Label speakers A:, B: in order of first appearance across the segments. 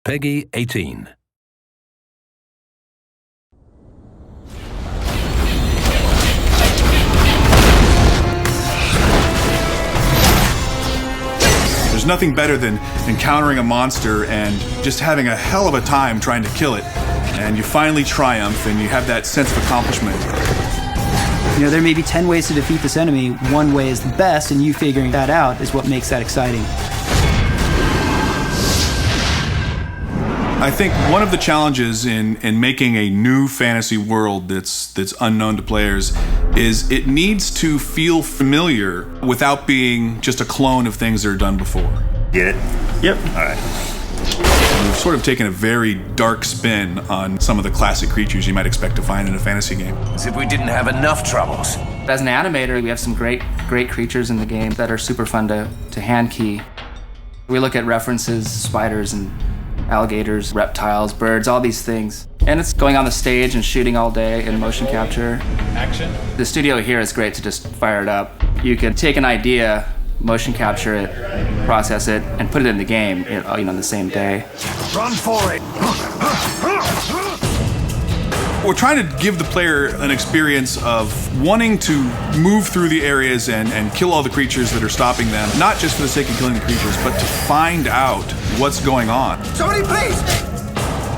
A: Peggy 18.
B: There's nothing better than encountering a monster and just having a hell of a time trying to kill it. And you finally triumph and you have that sense of accomplishment.
C: You know, there may be 10 ways to defeat this enemy. One way is the best, and you figuring that out is what makes that exciting.
B: I think one of the challenges in making a new fantasy world that's unknown to players is it needs to feel familiar without being just a clone of things that are done before.
D: Get it?
B: Yep.
D: All right.
B: We've sort of taken a very dark spin on some of the classic creatures you might expect to find in a fantasy game.
E: As if we didn't have enough troubles.
F: As an animator, we have some great creatures in the game that are super fun to hand key. We look at references, spiders and alligators, reptiles, birds, all these things. And it's going on the stage and shooting all day in motion capture. Action. The studio here is great to just fire it up. You can take an idea, motion capture it, process it, and put it in the game, on the same day.
E: Run for it!
B: We're trying to give the player an experience of wanting to move through the areas and kill all the creatures that are stopping them, not just for the sake of killing the creatures, but to find out what's going on.
E: Somebody please!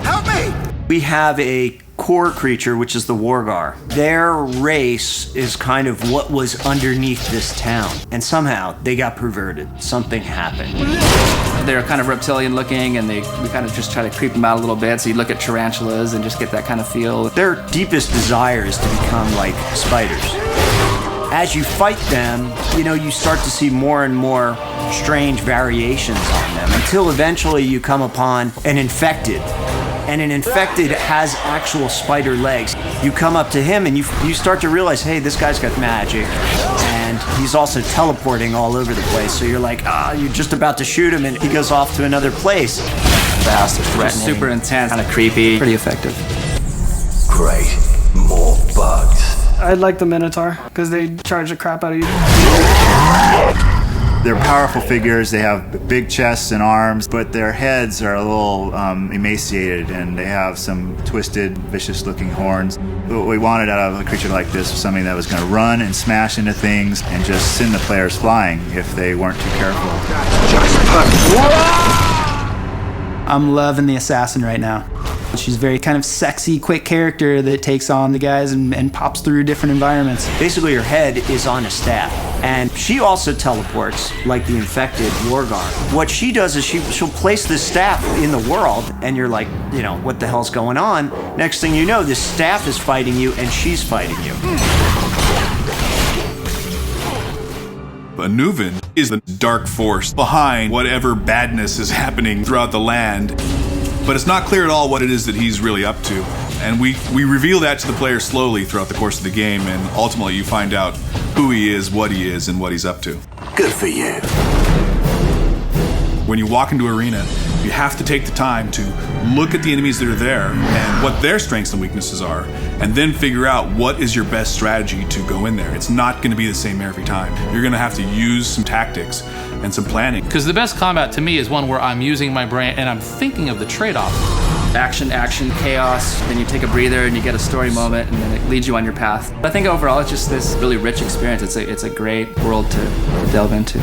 E: Help me!
G: We have a core creature, which is the Worgar. Their race is kind of what was underneath this town. And somehow they got perverted. Something happened.
F: They're kind of reptilian looking, and we kind of just try to creep them out a little bit. So you look at tarantulas and just get that kind of feel.
G: Their deepest desire is to become like spiders. As you fight them, you start to see more and more strange variations on them until eventually you come upon an infected. And an infected has actual spider legs. You come up to him and you start to realize, hey, this guy's got magic. And he's also teleporting all over the place. So you're like, you're just about to shoot him and he goes off to another place.
F: Fast, threatening, super intense, kind of creepy, pretty effective.
E: Great. More bugs.
H: I like the Minotaur, because they charge the crap out of you.
D: They're powerful figures. They have big chests and arms, but their heads are a little emaciated, and they have some twisted, vicious-looking horns. What we wanted out of a creature like this was something that was going to run and smash into things and just send the players flying if they weren't too careful.
C: I'm loving the assassin right now. She's a very kind of sexy, quick character that takes on the guys and pops through different environments.
G: Basically, her head is on a staff, and she also teleports like the infected Worgar. What she does is she'll place this staff in the world, and you're like, what the hell's going on? Next thing you know, this staff is fighting you, and she's fighting you.
B: Anuvin is the dark force behind whatever badness is happening throughout the land. But it's not clear at all what it is that he's really up to. And we reveal that to the player slowly throughout the course of the game, and ultimately you find out who he is, and what he's up to.
E: Good for you.
B: When you walk into arena, you have to take the time to look at the enemies that are there and what their strengths and weaknesses are, and then figure out what is your best strategy to go in there. It's not going to be the same every time. You're going to have to use some tactics and some planning.
I: Because the best combat to me is one where I'm using my brain and I'm thinking of the trade-off.
F: Action, chaos, then you take a breather and you get a story moment, and then it leads you on your path. I think overall it's just this really rich experience. It's a great world to delve into.